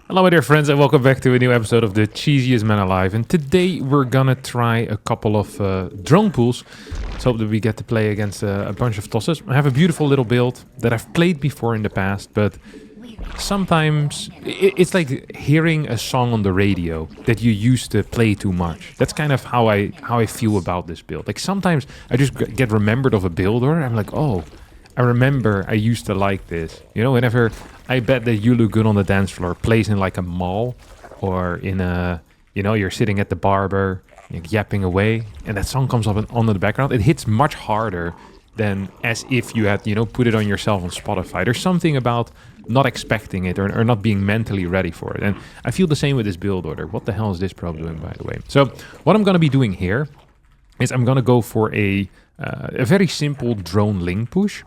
Hello my dear friends and welcome back to a new episode of the cheesiest man alive, and today we're gonna try a couple of drone pools. Let's hope that we get to play against a bunch of tosses. I have a beautiful little build that I've played before in the past, but sometimes it's like hearing a song on the radio that you used to play too much. That's kind of how I feel about this build. Like sometimes I just get remembered of a build or I'm like, oh, I remember I used to like this. You know, whenever I bet that You Look Good on the Dance Floor plays in like a mall or in a, you know, you're sitting at the barber, you're yapping away, and that song comes up on the background. It hits much harder than as if you had, you know, put it on yourself on Spotify. There's something about not expecting it or not being mentally ready for it. And I feel the same with this build order. What the hell is this probe doing, by the way? So what I'm going to be doing here is I'm going to go for a very simple drone Ling push.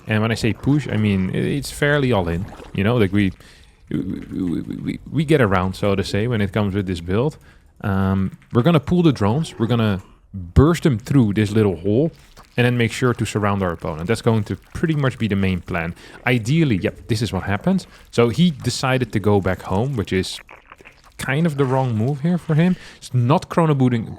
And when I say push, I mean it's fairly all in. You know, like we get around, so to say, when it comes with this build. We're gonna pull the drones. We're gonna burst them through this little hole, and then make sure to surround our opponent. That's going to pretty much be the main plan. Ideally, yep, this is what happens. So he decided to go back home, which is kind of the wrong move here for him. It's not chrono booting.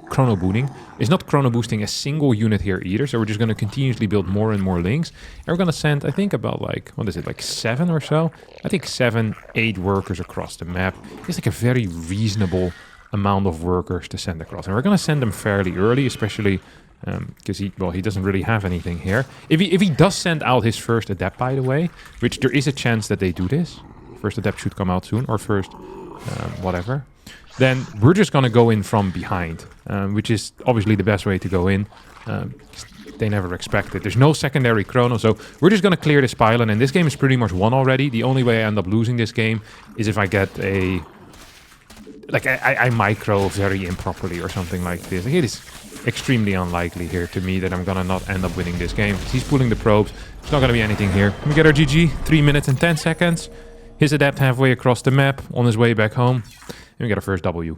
It's not chrono boosting a single unit here either. So we're just going to continuously build more and more links. And we're going to send, I think, about like, what is it, like 7 or so? I think 7, 8 workers across the map. It's like a very reasonable amount of workers to send across. And we're going to send them fairly early, especially because he doesn't really have anything here. If he does send out his first adept, by the way, which there is a chance that they do this. First adept should come out soon, or first whatever, then we're just going to go in from behind, which is obviously the best way to go in. They never expect it. There's no secondary chrono, so we're just going to clear this pylon, and this game is pretty much won already. The only way I end up losing this game is if I get a... like, I micro very improperly or something like this. Like, it is extremely unlikely here to me that I'm going to not end up winning this game. He's pulling the probes. There's not going to be anything here. We get our GG, 3 minutes and 10 seconds. His adept halfway across the map, on his way back home. And we get our first W.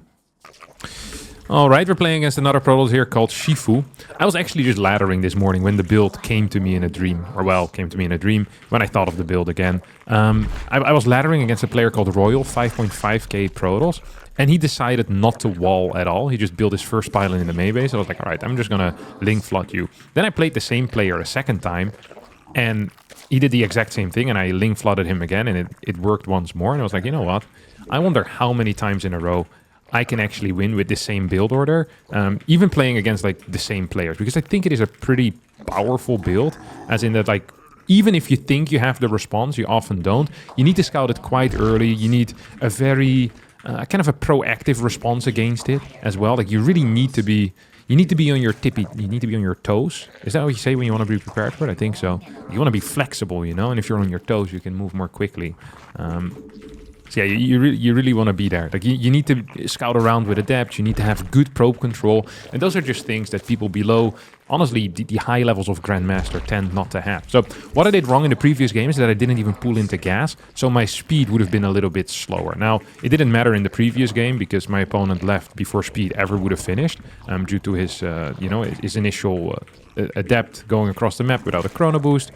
Alright, we're playing against another Protoss here called Shifue. I was actually just laddering this morning when the build came to me in a dream. Or well, came to me in a dream when I thought of the build again. I was laddering against a player called Royal, 5.5k Protoss. And he decided not to wall at all. He just built his first pylon in the May base. I was like, alright, I'm just gonna Ling flood you. Then I played the same player a second time. And he did the exact same thing, and I Ling flooded him again, and it worked once more. And I was like, you know what? I wonder how many times in a row I can actually win with the same build order, even playing against like the same players, because I think it is a pretty powerful build, as in that, like, even if you think you have the response, you often don't. You need to scout it quite early. You need a very kind of a proactive response against it as well. Like, you really need to be... You need to be on your tippy, you need to be on your toes. Is that what you say when you want to be prepared for it? I think so. You want to be flexible, you know, and if you're on your toes, you can move more quickly. So yeah, you really want to be there. Like, you need to scout around with adept, you need to have good probe control, and those are just things that people below, honestly, the high levels of Grandmaster tend not to have. So what I did wrong in the previous game is that I didn't even pull into gas, so my speed would have been a little bit slower. Now, it didn't matter in the previous game because my opponent left before speed ever would have finished, due to his, you know, his initial adept going across the map without a chrono boost.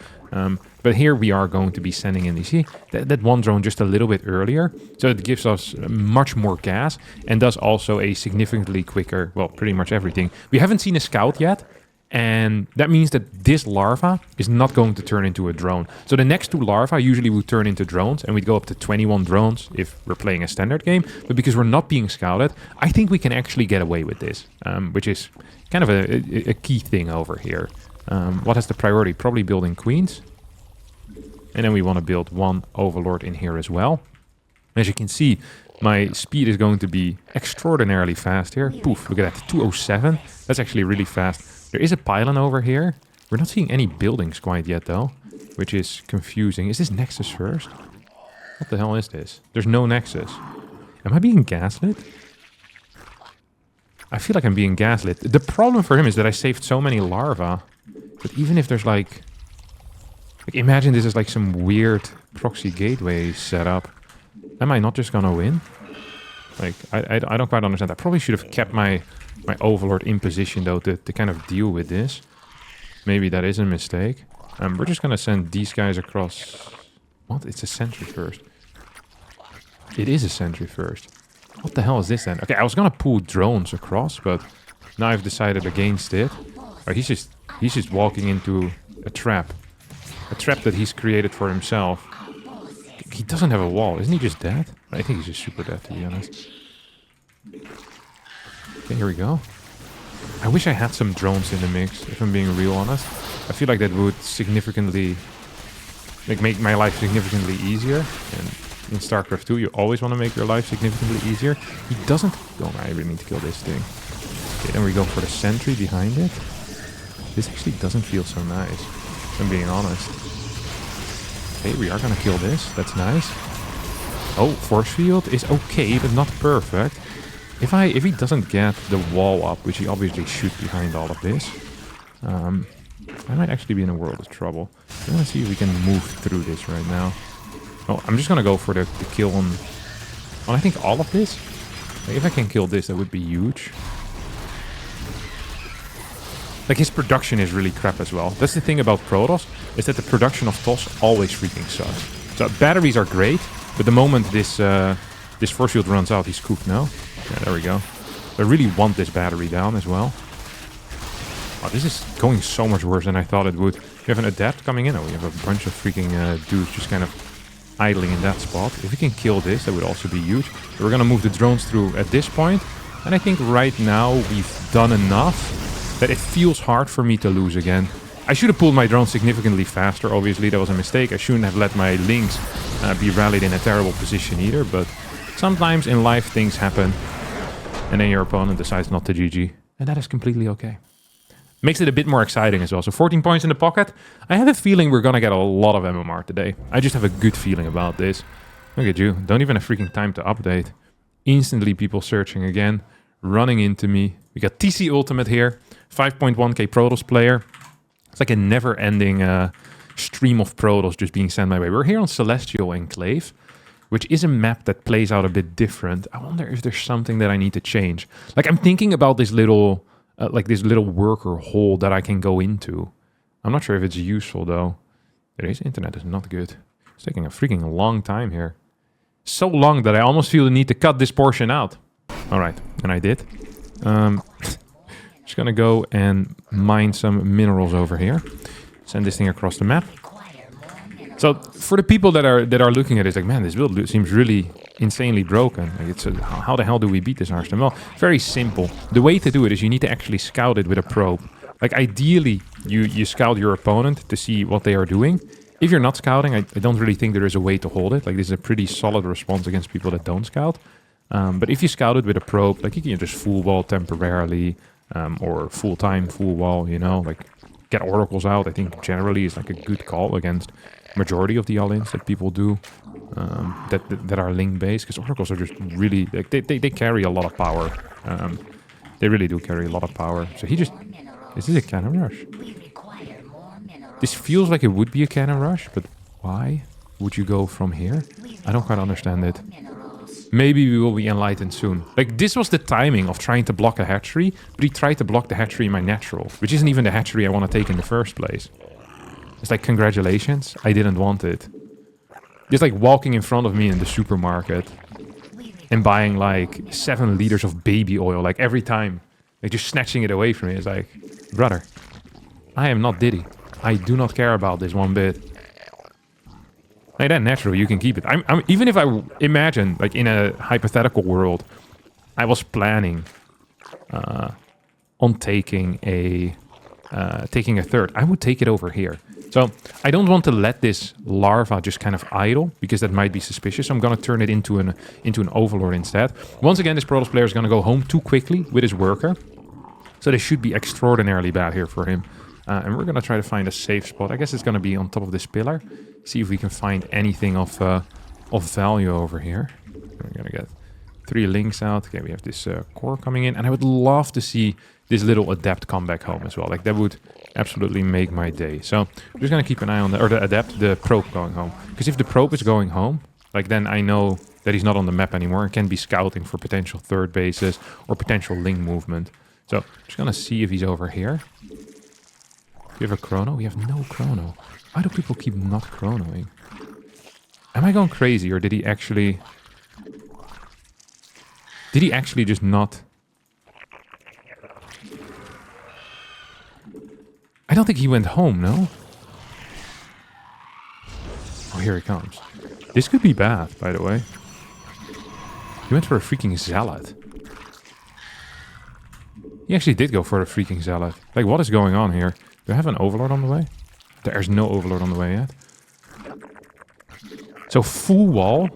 But here we are going to be sending in, you see, that one drone just a little bit earlier. So it gives us much more gas and does also a significantly quicker, well, pretty much everything. We haven't seen a scout yet. And that means that this larva is not going to turn into a drone. So the next 2 larvae usually would turn into drones, and we'd go up to 21 drones if we're playing a standard game. But because we're not being scouted, I think we can actually get away with this, which is kind of a key thing over here. What has the priority? Probably building queens. And then we want to build 1 overlord in here as well. As you can see, my speed is going to be extraordinarily fast here. Poof, look at that, 207. That's actually really fast. There is a pylon over here. We're not seeing any buildings quite yet, though, which is confusing. Is this Nexus first? What the hell is this? There's no Nexus. Am I being gaslit? I feel like I'm being gaslit. The problem for him is that I saved so many larvae, but even if there's like imagine this is like some weird proxy gateway setup. Am I not just gonna win? Like, I don't quite understand. I probably should have kept my overlord in position, though, to kind of deal with this. Maybe that is a mistake. We're just gonna send these guys across... What? It's a sentry first. It is a sentry first. What the hell is this then? Okay, I was gonna pull drones across, but now I've decided against it. Oh, he's just walking into a trap. A trap that he's created for himself. He doesn't have a wall. Isn't he just dead? I think he's just super dead, to be honest. Okay, here we go. I wish I had some drones in the mix, if I'm being real honest. I feel like that would significantly... like, make my life significantly easier. And in StarCraft 2, you always want to make your life significantly easier. He doesn't... Oh, I really need to kill this thing. Okay, then we go for the sentry behind it. This actually doesn't feel so nice, if I'm being honest. Okay, we are gonna kill this. That's nice. Oh, force field is okay, but not perfect. If he doesn't get the wall up, which he obviously should behind all of this, I might actually be in a world of trouble. I want to see if we can move through this right now. Oh, I'm just gonna go for the kill on I think all of this. Like, if I can kill this, that would be huge. Like, his production is really crap as well. That's the thing about Protoss, is that the production of TOS always freaking sucks. So batteries are great, but the moment this force field runs out, he's cooked now. Yeah, there we go. I really want this battery down as well. Oh, this is going so much worse than I thought it would. We have an adept coming in. Oh, we have a bunch of freaking dudes just kind of idling in that spot. If we can kill this, that would also be huge. But we're going to move the drones through at this point. And I think right now we've done enough that it feels hard for me to lose again. I should have pulled my drone significantly faster. Obviously, that was a mistake. I shouldn't have let my Lings be rallied in a terrible position either. But sometimes in life things happen. And then your opponent decides not to GG. And that is completely okay. Makes it a bit more exciting as well. So 14 points in the pocket. I have a feeling we're going to get a lot of MMR today. I just have a good feeling about this. Look at you. Don't even have freaking time to update. Instantly people searching again. Running into me. We got TC Ultimate here. 5.1k Protoss player. It's like a never-ending stream of Protoss just being sent my way. We're here on Celestial Enclave, which is a map that plays out a bit different. I wonder if there's something that I need to change. Like, I'm thinking about this little... this little worker hole that I can go into. I'm not sure if it's useful though. Today's internet is not good. It's taking a freaking long time here. So long that I almost feel the need to cut this portion out. Alright, and I did. Just gonna go and mine some minerals over here. Send this thing across the map. So for the people that are looking at it, like, man, this build seems really insanely broken. Like, it's how the hell do we beat this Harstem? Well, very simple. The way to do it is you need to actually scout it with a probe. Like, ideally, you scout your opponent to see what they are doing. If you're not scouting, I don't really think there is a way to hold it. Like, this is a pretty solid response against people that don't scout. But if you scout it with a probe, like, you can just full wall temporarily, or full time, full wall, you know, like, get oracles out. I think generally is like a good call against majority of the all-ins that people do that are Ling based, because oracles are just really, like, they carry a lot of power. They really do carry a lot of power. So he just... Is this a cannon rush? This feels like it would be a cannon rush, but why would you go from here? I don't quite understand it. Maybe we will be enlightened soon. Like, this was the timing of trying to block a hatchery, but he tried to block the hatchery in my natural, which isn't even the hatchery I want to take in the first place. It's like, congratulations, I didn't want it. Just like walking in front of me in the supermarket and buying like 7 liters of baby oil, like every time. Like, just snatching it away from me. It's like, brother, I am not Diddy. I do not care about this one bit. Like, that natural, you can keep it. Even if I imagine, like, in a hypothetical world, I was planning on taking a third, I would take it over here. So I don't want to let this larva just kind of idle, because that might be suspicious. I'm going to turn it into an overlord instead. Once again, this Protoss player is going to go home too quickly with his worker. So this should be extraordinarily bad here for him. And we're going to try to find a safe spot. I guess it's going to be on top of this pillar. See if we can find anything of value over here. We're going to get 3 links out. Okay, we have this core coming in. And I would love to see this little adept come back home as well. Like, that would absolutely make my day. So I'm just going to keep an eye on the probe going home. Because if the probe is going home, like, then I know that he's not on the map anymore and can be scouting for potential third bases or potential Ling movement. So I'm just going to see if he's over here. Do we have a chrono? We have no chrono. Why do people keep not chronoing? Am I going crazy, or did he actually... Did he actually just not... I don't think he went home, no? Oh, here he comes. This could be bad, by the way. He went for a freaking zealot. He actually did go for a freaking zealot. Like, what is going on here? Do I have an overlord on the way? There's no overlord on the way yet. So, full wall.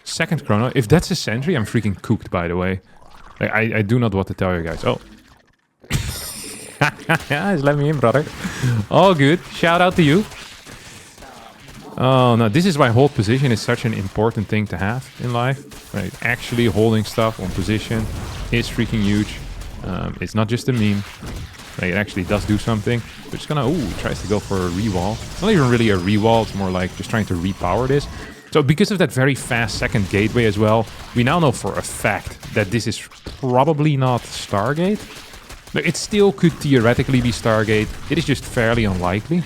Second chrono. If that's a sentry, I'm freaking cooked, by the way. Like, I do not want to tell you guys. Oh. Just let me in, brother. All good. Shout out to you. Oh, no. This is why hold position is such an important thing to have in life. Right? Actually holding stuff on position is freaking huge. It's not just a meme. Like, it actually does do something. We're just gonna... Ooh, tries to go for a re-wall. It's not even really a re-wall. It's more like just trying to repower this. So because of that very fast second gateway as well, we now know for a fact that this is probably not Stargate. But it still could theoretically be Stargate. It is just fairly unlikely.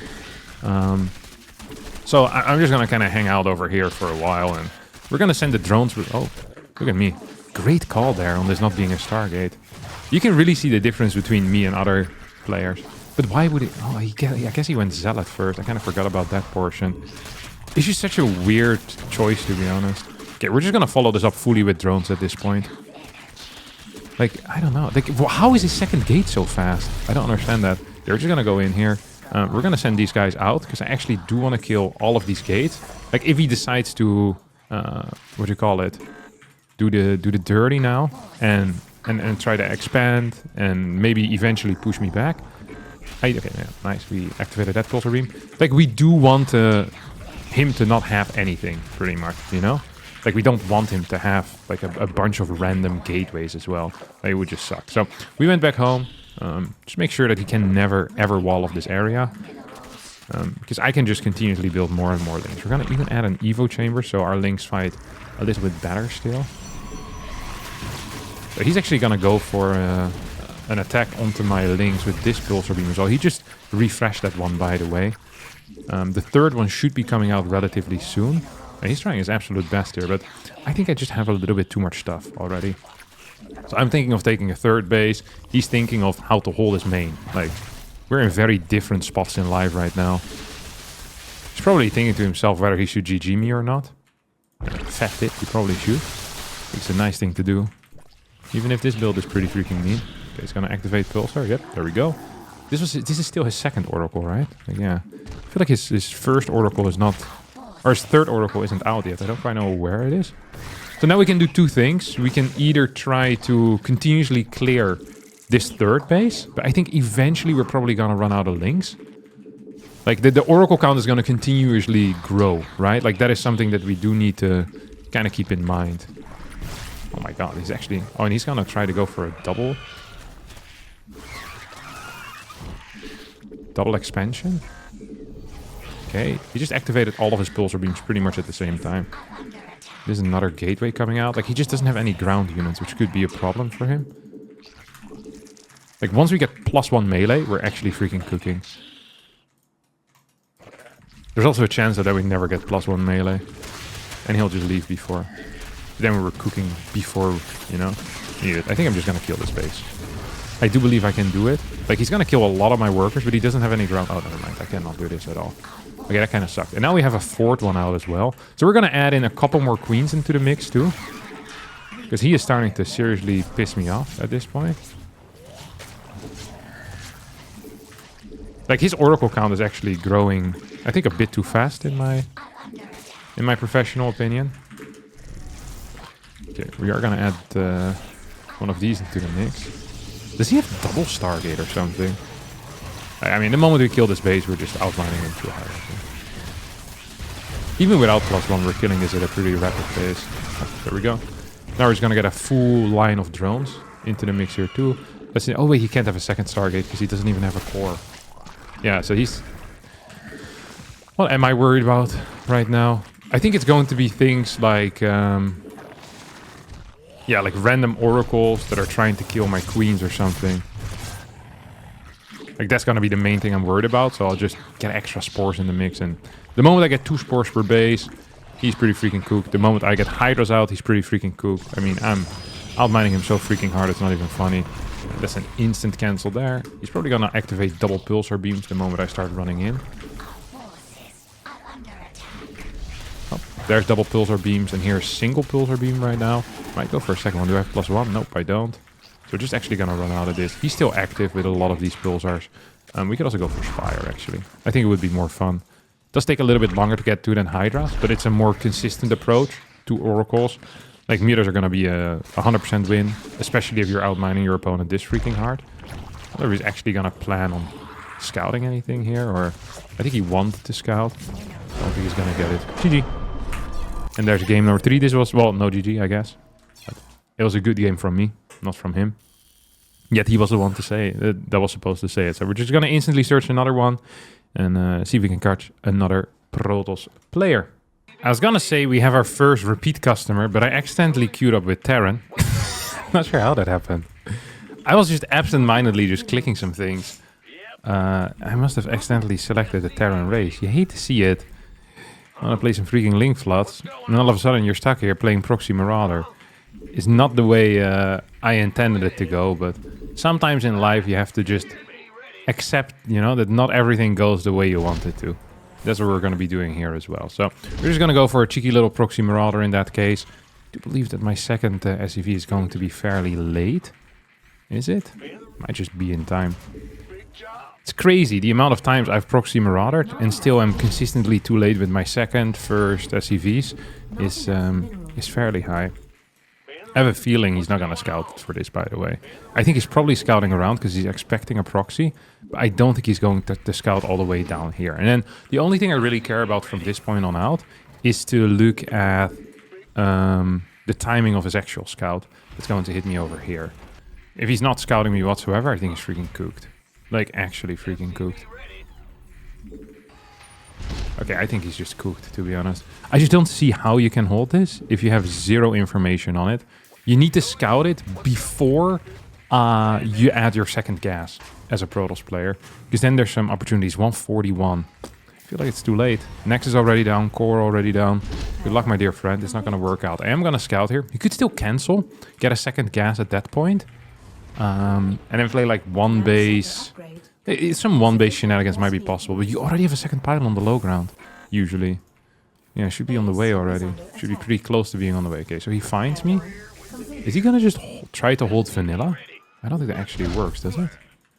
So I'm just gonna kind of hang out over here for a while, and we're gonna send the drones with... Oh, look at me. Great call there on this not being a Stargate. You can really see the difference between me and other players. But why would it... Oh, I guess he went Zealot first. I kind of forgot about that portion. It's just such a weird choice, to be honest. Okay, we're just gonna follow this up fully with drones at this point. Like, I don't know. Like, how is his second gate so fast? I don't understand that. They're just gonna go in here. We're gonna send these guys out, because I actually do want to kill all of these gates. Like, if he decides to... what do you call it? Do the dirty now, and try to expand, and maybe eventually push me back. Okay, yeah, nice. We activated that pulsar beam. Like, we do want him to not have anything, pretty much, you know? Like, we don't want him to have, like, a bunch of random gateways as well. Like, it would just suck. So, we went back home. Just make sure that he can never, ever wall off this area. Because I can just continuously build more and more Lings. We're going to even add an Evo chamber, so our Lings fight a little bit better still. So he's actually going to go for an attack onto my Lings with this pulsar beam as well. He just refreshed that one, by the way. The third one should be coming out relatively soon. And he's trying his absolute best here, but I think I just have a little bit too much stuff already. So I'm thinking of taking a third base. He's thinking of how to hold his main. Like, we're in very different spots in life right now. He's probably thinking to himself whether he should GG me or not. Fat tip, he probably should. It's a nice thing to do. Even if this build is pretty freaking mean. Okay, he's gonna activate Pulsar. Yep, there we go. This is still his second Oracle, right? Like, yeah. I feel like his first Oracle is not... Or his third Oracle isn't out yet. I don't quite know where it is. So now we can do two things. We can either try to continuously clear this third base, but I think eventually we're probably gonna run out of Lings. Like, the Oracle count is gonna continuously grow, right? Like, that is something that we do need to kind of keep in mind. Oh my god, he's actually... Oh, and he's gonna try to go for a double expansion. Okay, he just activated all of his pulsar beams pretty much at the same time. There's another gateway coming out. Like, he just doesn't have any ground units, which could be a problem for him. Like, once we get +1 melee, we're actually freaking cooking. There's also a chance that we never get +1 melee. And he'll just leave before. Then we were cooking before, you know, needed. I think I'm just gonna kill this base. I do believe I can do it. Like, he's gonna kill a lot of my workers, but he doesn't have any ground... Oh, never mind. I cannot do this at all. Okay, that kind of sucked. And now we have a fourth one out as well. So we're gonna add in a couple more queens into the mix too. Because he is starting to seriously piss me off at this point. Like, his Oracle count is actually growing, I think, a bit too fast in my professional opinion. Okay, we are gonna add one of these into the mix. Does he have double Stargate or something? I mean, the moment we kill this base, we're just outlining him too high. Even without +1, we're killing this at a pretty rapid pace. Oh, there we go. Now we're just gonna get a full line of drones into the mix here too. Let's see. Oh wait, he can't have a second Stargate because he doesn't even have a core. Yeah, so he's... What am I worried about right now? I think it's going to be things like... yeah, like random oracles that are trying to kill my queens or something. Like, that's gonna be the main thing I'm worried about, so I'll just get extra spores in the mix. And the moment I get 2 spores per base, he's pretty freaking cooked. The moment I get Hydras out, he's pretty freaking cooked. I mean, Outmining him so freaking hard, it's not even funny. That's an instant cancel there. He's probably gonna activate double pulsar beams the moment I start running in. Oh, there's double pulsar beams, and here's single pulsar beam right now. Might go for a second one. Do I have +1? Nope, I don't. So we're just actually gonna run out of this. He's still active with a lot of these pulsars. We could also go for Spire, actually. I think it would be more fun. It does take a little bit longer to get to than Hydras, but it's a more consistent approach to Oracles. Like, Meters are gonna be a 100% win, especially if you're outmining your opponent this freaking hard. I wonder if he's actually gonna plan on scouting anything here, or... I think he wanted to scout. I don't think he's gonna get it. GG. And there's game number 3. This was, well, no GG, I guess. But it was a good game from me, not from him. Yet he was the one to say that was supposed to say it. So we're just gonna instantly search another one and see if we can catch another Protoss player. I was gonna say we have our first repeat customer, but I accidentally queued up with Terran. Not sure how that happened. I was just absent-mindedly just clicking some things. I must have accidentally selected the Terran race. You hate to see it. I want to play some freaking Ling floods, and all of a sudden you're stuck here playing Proxy Marauder. It's not the way I intended it to go, but sometimes in life you have to just accept, you know, that not everything goes the way you want it to. That's what we're going to be doing here as well. So we're just going to go for a cheeky little Proxy Marauder in that case. I do believe that my second SCV is going to be fairly late. Is it? Might just be in time. It's crazy the amount of times I've Proxy Maraudered and still am consistently too late with my second, first SCVs is fairly high. I have a feeling he's not going to scout for this, by the way. I think he's probably scouting around because he's expecting a proxy. But I don't think he's going to scout all the way down here. And then the only thing I really care about from this point on out is to look at the timing of his actual scout. It's going to hit me over here. If he's not scouting me whatsoever, I think he's freaking cooked. Like, actually freaking cooked. Okay, I think he's just cooked, to be honest. I just don't see how you can hold this if you have zero information on it. You need to scout it before you add your second gas as a Protoss player. Because then there's some opportunities. 141. I feel like it's too late. Nex is already down. Core already down. Good luck, my dear friend. It's not going to work out. I am going to scout here. You could still cancel. Get a second gas at that point. And then play like one base. Some one base shenanigans might be possible. But you already have a second pylon on the low ground. Usually. Yeah, should be on the way already. Should be pretty close to being on the way. Okay, so he finds me. Is he gonna just try to hold vanilla? I don't think that actually works, does it?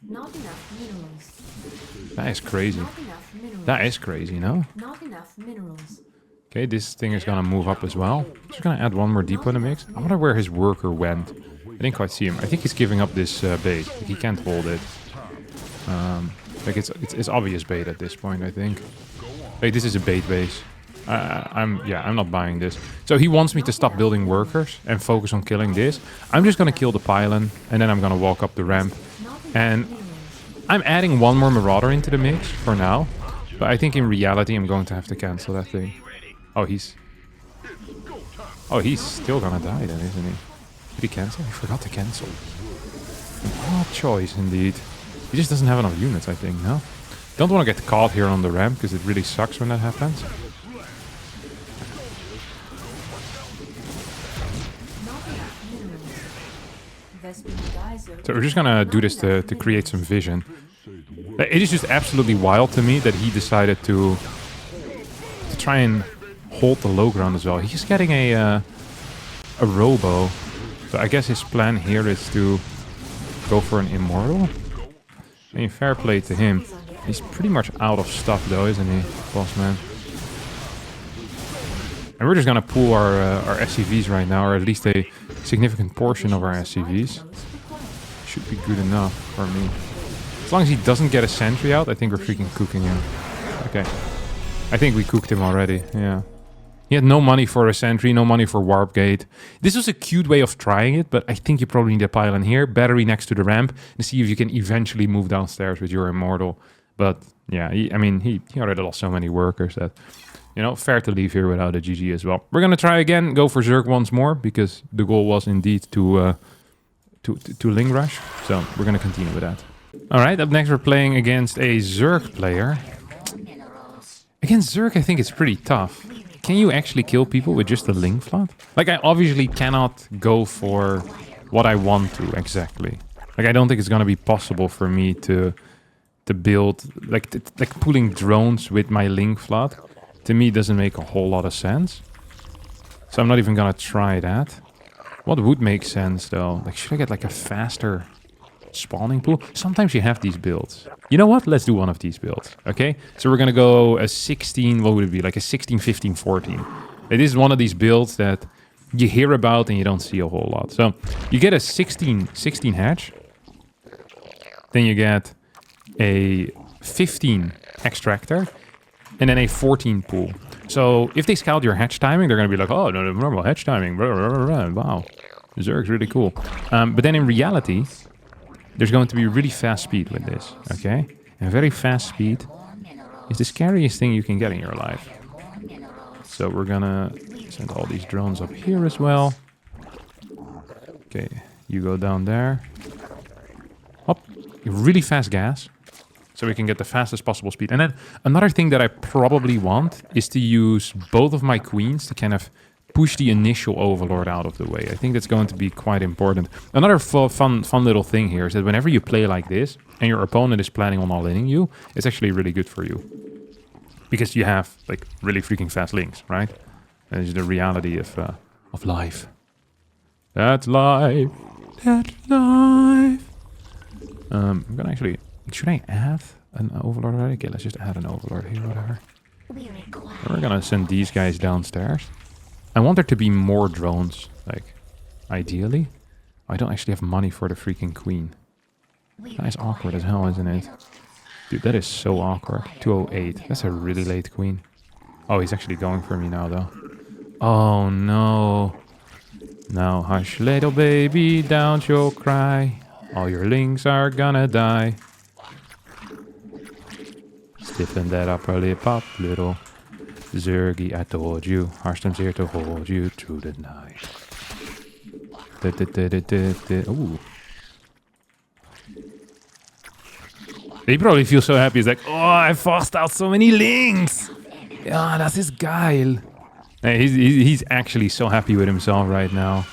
Not enough minerals. That is crazy. Not enough minerals. That is crazy, no? Not enough minerals. Okay, this thing is gonna move up as well. Just gonna add one more depot in the mix. I wonder where his worker went. I didn't quite see him. I think he's giving up this bait. Like, he can't hold it. Like it's obvious bait at this point, I think. Like, this is a bait base. I'm not buying this. So he wants me to stop building workers and focus on killing this. I'm just gonna kill the pylon and then I'm gonna walk up the ramp. And I'm adding one more Marauder into the mix for now. But I think in reality I'm going to have to cancel that thing. Oh, he's still gonna die then, isn't he? Did he cancel? He forgot to cancel. An odd choice indeed. He just doesn't have enough units, I think, no? Don't want to get caught here on the ramp because it really sucks when that happens. So we're just gonna do this to create some vision. It is just absolutely wild to me that he decided to try and hold the low ground as well. He's getting a robo. So I guess his plan here is to go for an immortal. I mean, fair play to him. He's pretty much out of stuff though, isn't he, boss man? And we're just gonna pull our SCVs right now, or at least a significant portion of our SCVs. Should be good enough for me. As long as he doesn't get a sentry out, I think we're freaking cooking him. Okay. I think we cooked him already, yeah. He had no money for a sentry, no money for warp gate. This was a cute way of trying it, but I think you probably need a pylon here, battery next to the ramp, and see if you can eventually move downstairs with your immortal. But yeah, he already lost so many workers that, you know, fair to leave here without a GG as well. We're gonna try again, go for Zerg once more, because the goal was indeed to Ling rush. So we're gonna continue with that. All right, up next we're playing against a Zerg player. Against Zerg, I think it's pretty tough. can you actually kill people with just a Ling flood? Like, I obviously cannot go for what I want to exactly. Like, I don't think it's gonna be possible for me to build like pulling drones with my Ling flood. To me, doesn't make a whole lot of sense. So I'm not even gonna try that. What would make sense though? Like, should I get like a faster spawning pool? Sometimes you have these builds. You know what? Let's do one of these builds. Okay, so we're gonna go a 16. What would it be? Like a 16, 15, 14. It is one of these builds that you hear about and you don't see a whole lot. So you get a 16 hatch, then you get a 15 extractor, and then a 14 pool. So if they scout your hatch timing, they're gonna be like, oh, no, normal hatch timing. Blah, blah, blah, blah. Wow, Zerg's really cool. But then in reality, there's going to be really fast speed with this, okay? And very fast speed is the scariest thing you can get in your life. So we're gonna send all these drones up here as well. Okay, you go down there. Hop, really fast gas. So we can get the fastest possible speed. And then another thing that I probably want is to use both of my queens to kind of push the initial overlord out of the way. I think that's going to be quite important. Another fun little thing here is that whenever you play like this and your opponent is planning on all-inning you, it's actually really good for you. Because you have like really freaking fast links, right? That is the reality of life. That's life. That's life. I'm gonna actually... Should I add an overlord already? Okay, let's just add an overlord here, whatever. We're gonna send these guys downstairs. I want there to be more drones, like, ideally. I don't actually have money for the freaking queen. That is awkward as hell, isn't it? Dude, that is so awkward. 208. That's a really late queen. Oh, he's actually going for me now, though. Oh, no. Now, hush, little baby, don't you cry. All your lings are gonna die. Stiffen that upper lip up, little Zergy, I told you. Harstem's here to hold you through the night. Ooh. He probably feels so happy. He's like, oh, I forced out so many links. Yeah, das ist geil. Hey, he's actually so happy with himself right now.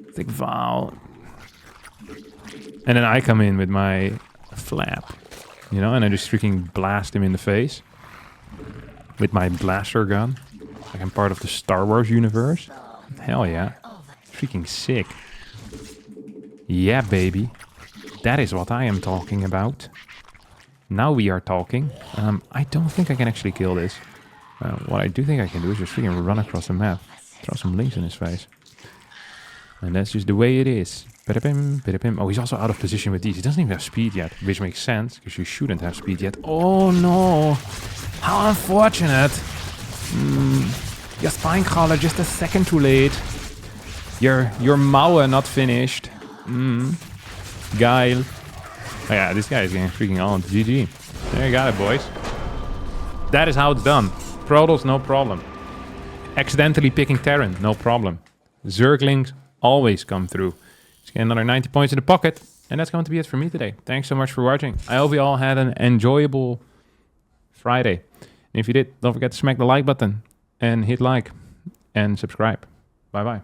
It's like, wow. And then I come in with my flap, you know, and I just freaking blast him in the face with my blaster gun. Like I'm part of the Star Wars universe. Hell yeah. Freaking sick. Yeah, baby. That is what I am talking about. Now we are talking. I don't think I can actually kill this. What I do think I can do is just freaking run across the map. Throw some links in his face. And that's just the way it is. Oh, he's also out of position with these. He doesn't even have speed yet, which makes sense, because you shouldn't have speed yet. Oh no! How unfortunate! Your spine crawler just a second too late. Your Mauer not finished. Geil. Oh yeah, this guy is getting freaking on. GG. There you got it, boys. That is how it's done. Protoss, no problem. Accidentally picking Terran, no problem. Zerglings always come through. Let's get another 90 points in the pocket. And that's going to be it for me today. Thanks so much for watching. I hope you all had an enjoyable Friday. And if you did, don't forget to smack the like button and hit like and subscribe. Bye-bye.